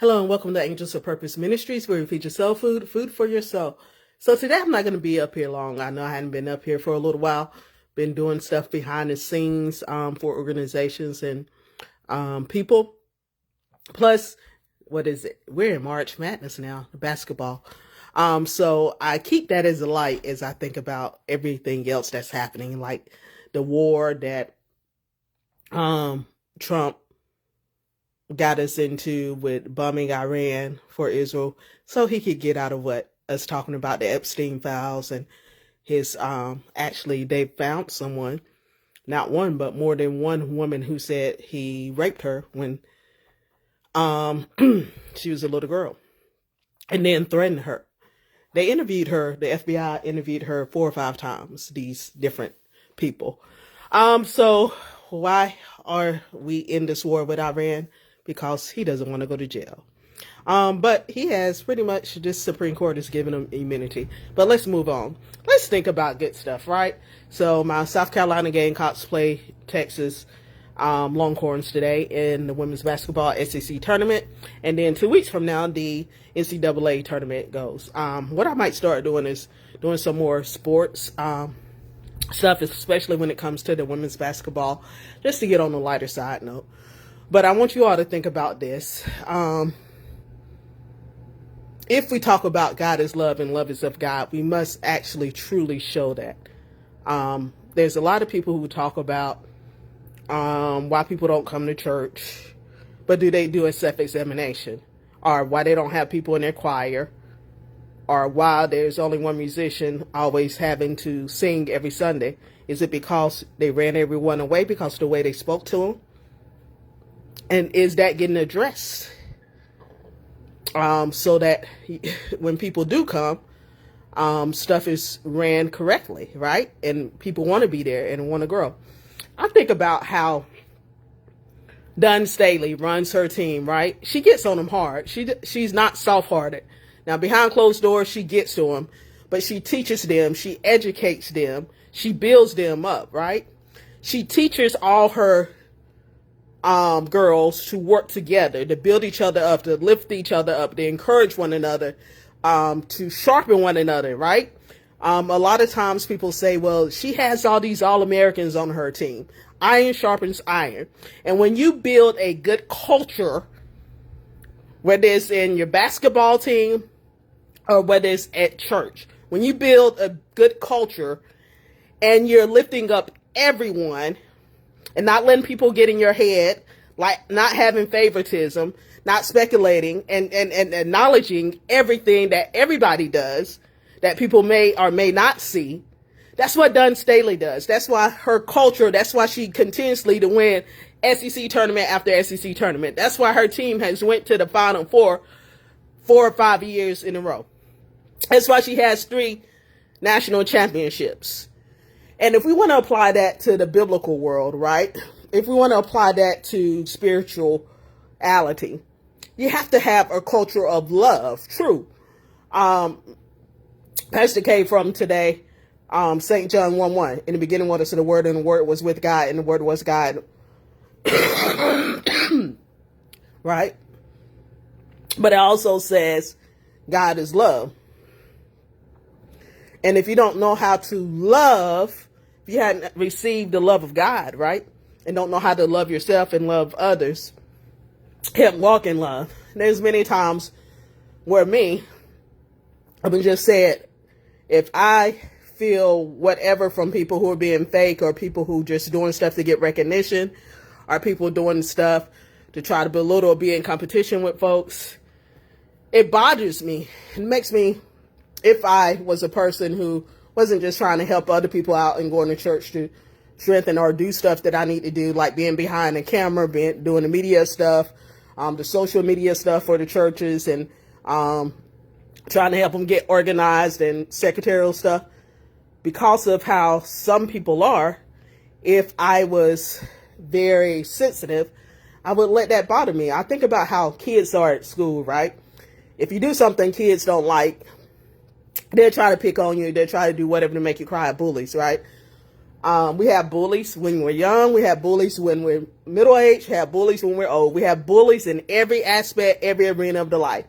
Hello and welcome to Angels of Purpose Ministries, where we feature soul food, food for your soul. So today I'm not going to be up here long. I know I hadn't been up here for a little while. Been doing stuff behind the scenes for organizations and people. Plus, what is it? We're in March Madness now, basketball. So I keep that as a light as I think about everything else that's happening, like the war that Trump got us into with bombing Iran for Israel, so he could get out of us talking about the Epstein files and his actually they found someone, not one but more than one woman, who said he raped her when she was a little girl, and then threatened her. They interviewed her, the FBI interviewed her 4 or 5 times, these different people. So why are we in this war with Iran? Because he doesn't want to go to jail. But he has pretty much, this Supreme Court has given him immunity. But let's move on. Let's think about good stuff, right? So my South Carolina Gamecocks play Texas Longhorns today in the women's basketball SEC tournament. And then 2 weeks from now, the NCAA tournament goes. What I might start doing is doing some more sports stuff, especially when it comes to the women's basketball, just to get on the lighter side note. But I want you all to think about this. If we talk about God is love and love is of God, we must actually truly show that. There's a lot of people who talk about why people don't come to church, but do they do a self-examination? Or why they don't have people in their choir? Or why there's only one musician always having to sing every Sunday? Is it because they ran everyone away because of the way they spoke to them? And is that getting addressed? So that when people do come, stuff is ran correctly, right? And people want to be there and want to grow. I think about how Dunn Staley runs her team, right? She gets on them hard. She's not soft-hearted. Now, behind closed doors, she gets to them, but she teaches them, she educates them, she builds them up, right? She teaches all her girls to work together, to build each other up, to lift each other up, to encourage one another, to sharpen one another, right? A lot of times people say, well, she has all these All-Americans on her team. Iron sharpens iron. And when you build a good culture, whether it's in your basketball team or whether it's at church, when you build a good culture and you're lifting up everyone, and not letting people get in your head, like not having favoritism, not speculating, and acknowledging everything that everybody does that people may or may not see. That's what Dunn Staley does. That's why her culture, that's why she continuously to win SEC tournament after SEC tournament. That's why her team has went to the Final Four 4 or 5 years in a row. That's why she has 3 national championships. And if we want to apply that to the biblical world, right? If we want to apply that to spirituality, you have to have a culture of love. True. Pastor K from today, St. John 1:1. In the beginning was the Word, and the Word was with God, and the Word was God. Right? But it also says God is love. And if you don't know how to love, if you hadn't received the love of God, right, and don't know how to love yourself and love others, can't walk in love. There's many times where I've been just said, if I feel whatever from people who are being fake, or people who just doing stuff to get recognition, or people doing stuff to try to belittle or be in competition with folks, it bothers me. It makes me, if I was a person who wasn't just trying to help other people out and going to church to strengthen or do stuff that I need to do, like being behind the camera, doing the media stuff, the social media stuff for the churches, and trying to help them get organized and secretarial stuff. Because of how some people are, if I was very sensitive, I would let that bother me. I think about how kids are at school, right? If you do something kids don't like, they'll try to pick on you. They'll try to do whatever to make you cry, bullies, right? We have bullies when we're young. We have bullies when we're middle-aged. We have bullies when we're old. We have bullies in every aspect, every arena of the life,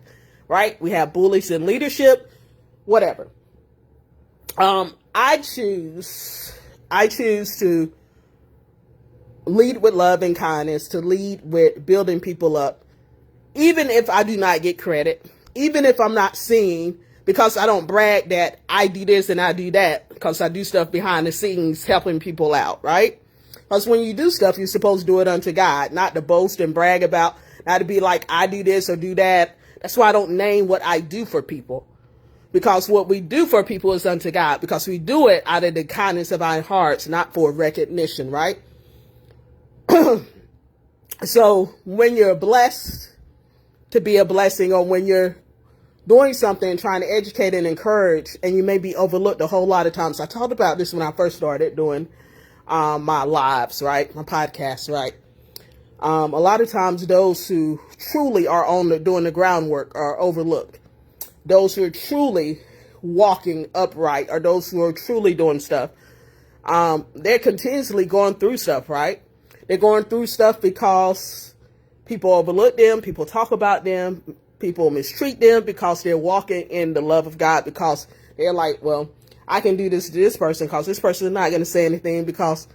right? We have bullies in leadership, whatever. I choose to lead with love and kindness, to lead with building people up, even if I do not get credit, even if I'm not seen, because I don't brag that I do this and I do that, because I do stuff behind the scenes helping people out, right? Because when you do stuff, you're supposed to do it unto God, not to boast and brag about, not to be like, I do this or do that. That's why I don't name what I do for people. Because what we do for people is unto God, because we do it out of the kindness of our hearts, not for recognition, right? So when you're blessed to be a blessing, or when you're doing something, trying to educate and encourage, and you may be overlooked a whole lot of times. I talked about this when I first started doing my lives, right? My podcast, right? A lot of times those who truly are doing the groundwork are overlooked. Those who are truly walking upright, or those who are truly doing stuff, they're continuously going through stuff, right? They're going through stuff because people overlook them, people talk about them, people mistreat them, because they're walking in the love of God, because they're like, well, I can do this to this person because this person is not going to say anything, because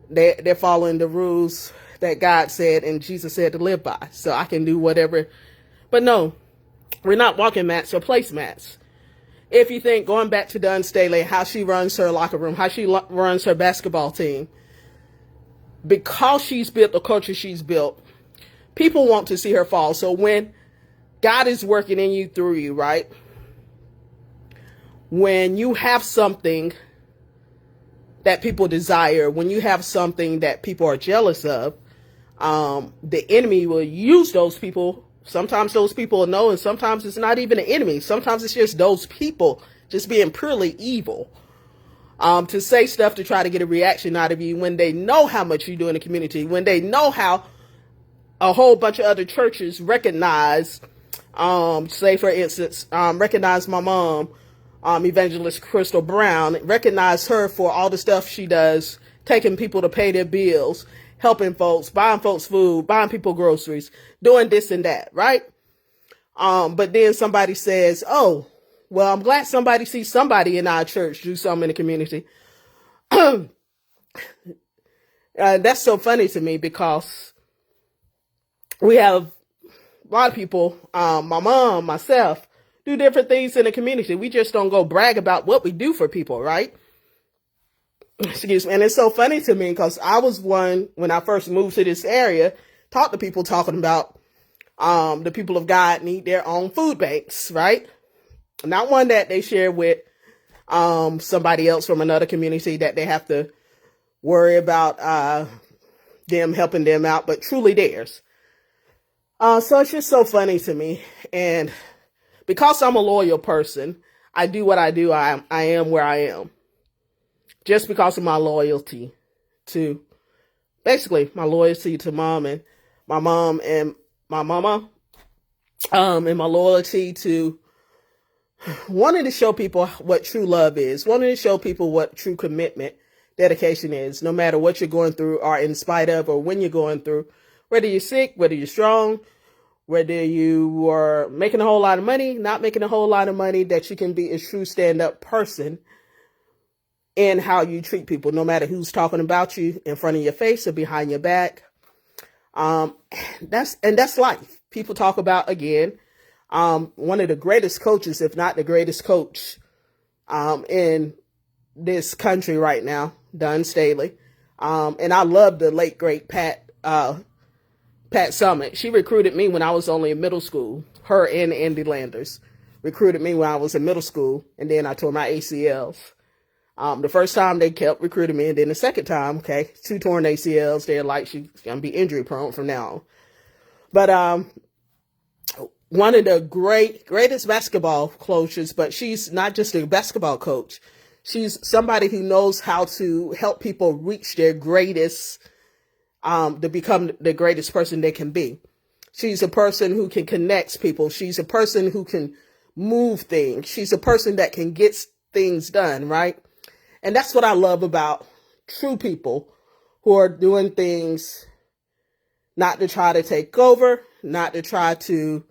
they're following the rules that God said and Jesus said to live by. So I can do whatever. But no, we're not walking mats or placemats. If you think, going back to Dawn Staley, how she runs her locker room, how she runs her basketball team, because she's built the culture she's built, people want to see her fall. So when God is working in you, through you, right? When you have something that people desire, when you have something that people are jealous of, the enemy will use those people. Sometimes those people know, and sometimes it's not even an enemy. Sometimes it's just those people just being purely evil, to say stuff to try to get a reaction out of you, when they know how much you do in the community, when they know how a whole bunch of other churches recognize, say for instance, recognize my mom, Evangelist Crystal Brown, recognize her for all the stuff she does, taking people to pay their bills, helping folks, buying folks food, buying people groceries, doing this and that, right? But then somebody says, oh, well, I'm glad somebody sees somebody in our church do something in the community. That's so funny to me, because we have a lot of people, my mom, myself, do different things in the community. We just don't go brag about what we do for people, right? Excuse me. And it's so funny to me, because I was one, when I first moved to this area, talked to people talking about the people of God need their own food banks, right? Not one that they share with somebody else from another community that they have to worry about them helping them out, but truly theirs. So it's just so funny to me. And because I'm a loyal person, I do what I do. I am where I am. Just because of my loyalty to, basically my loyalty to mom and my mama, and my loyalty to wanting to show people what true love is, wanting to show people what true commitment, dedication is, no matter what you're going through, or in spite of, or when you're going through, whether you're sick, whether you're strong, whether you are making a whole lot of money, not making a whole lot of money, that you can be a true stand-up person in how you treat people, no matter who's talking about you in front of your face or behind your back. That's life. People talk about, again, one of the greatest coaches, if not the greatest coach, in this country right now, Dawn Staley. And I love the late great Pat Summit. She recruited me when I was only in middle school. Her and Andy Landers recruited me when I was in middle school, and then I tore my ACLs. The first time they kept recruiting me, and then the second time, 2 torn ACLs. They're like, she's gonna be injury prone from now on. But one of the greatest basketball coaches, but she's not just a basketball coach. She's somebody who knows how to help people reach their greatest, to become the greatest person they can be. She's a person who can connect people. She's a person who can move things. She's a person that can get things done, right? And that's what I love about true people who are doing things not to try to take over, not to try to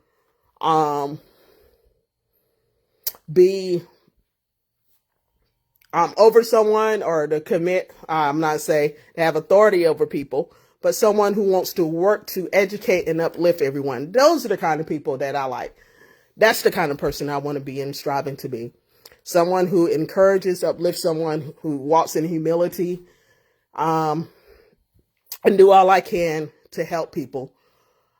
be over someone or to commit, I'm not saying to have authority over people, but someone who wants to work to educate and uplift everyone. Those are the kind of people that I like. That's the kind of person I want to be and striving to be. Someone who encourages, uplifts, someone who walks in humility, and do all I can to help people.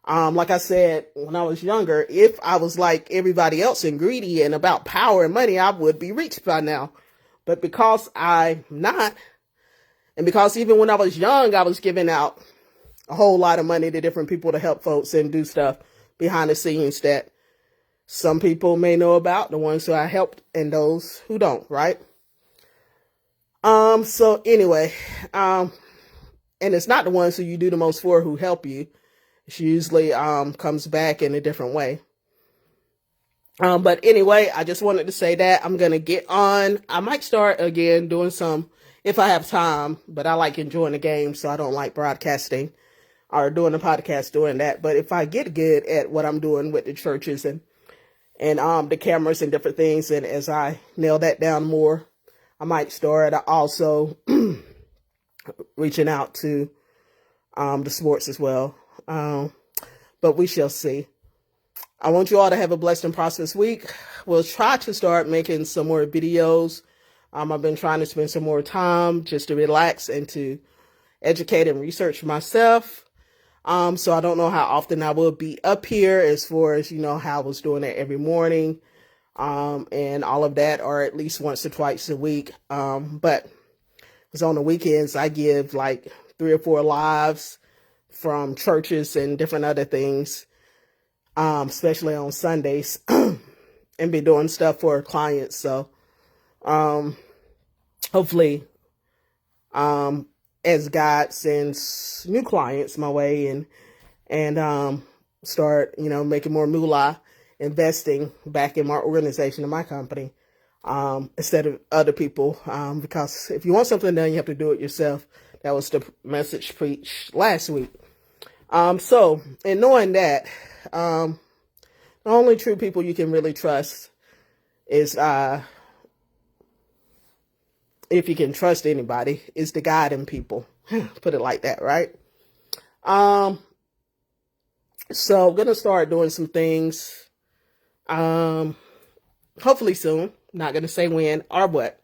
Like I said, when I was younger, if I was like everybody else and greedy and about power and money, I would be rich by now. But because I'm not, and because even when I was young, I was giving out a whole lot of money to different people to help folks and do stuff behind the scenes that some people may know about, the ones who I helped and those who don't, right? So anyway, and it's not the ones who you do the most for who help you. She usually comes back in a different way. But anyway, I just wanted to say that I'm going to get on. I might start again doing some, if I have time, but I like enjoying the game, so I don't like broadcasting or doing a podcast doing that. But if I get good at what I'm doing with the churches and the cameras and different things, and as I nail that down more, I might start also reaching out to the sports as well. But we shall see. I want you all to have a blessed and prosperous week. We'll try to start making some more videos. I've been trying to spend some more time just to relax and to educate and research myself. So I don't know how often I will be up here as far as, how I was doing it every morning, and all of that, or at least once or twice a week. But it's on the weekends, I give like 3 or 4 lives from churches and different other things, especially on Sundays, and be doing stuff for clients. So, hopefully, as God sends new clients my way and start, making more moolah, investing back in my organization and my company, instead of other people, because if you want something done, you have to do it yourself. That was the message preached last week. So in knowing that, the only true people you can really trust is, if you can trust anybody, is the God in people. Put it like that, right? So I'm going to start doing some things, hopefully soon. Not going to say when or what,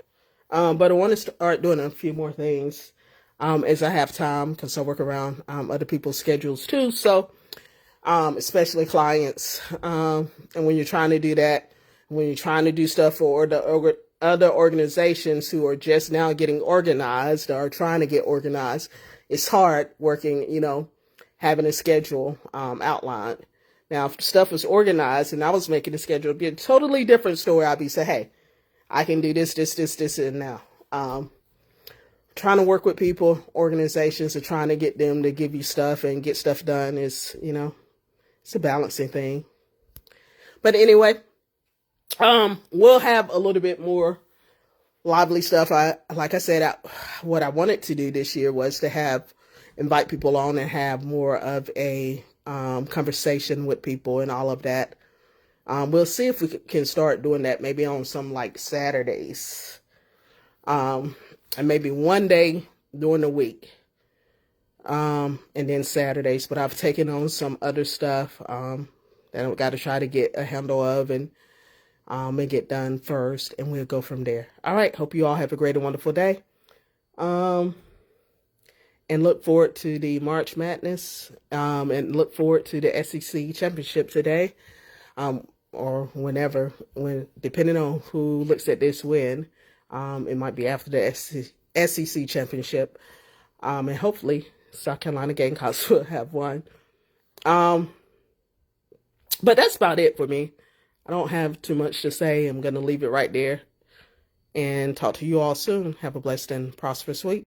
but I want to start doing a few more things, as I have time, because I work around, other people's schedules too. So, especially clients, and when you're trying to do that, when you're trying to do stuff for the other organizations who are just now getting organized or trying to get organized, it's hard working, having a schedule, outlined. Now, if stuff was organized and I was making a schedule, it'd be a totally different story. I'd be saying, hey, I can do this, and now. Trying to work with people, organizations, and trying to get them to give you stuff and get stuff done is, it's a balancing thing. But anyway, we'll have a little bit more lively stuff. Like I said, what I wanted to do this year was to invite people on and have more of a conversation with people and all of that. We'll see if we can start doing that maybe on some like Saturdays, and maybe one day during the week, and then Saturdays. But I've taken on some other stuff that I've got to try to get a handle of and get done first, and we'll go from there. All right. Hope you all have a great and wonderful day. And look forward to the March Madness, and look forward to the SEC Championship today, or whenever, depending on who looks at this win. It might be after the SEC Championship, and hopefully South Carolina Gamecocks will have won. But that's about it for me. I don't have too much to say. I'm going to leave it right there and talk to you all soon. Have a blessed and prosperous week.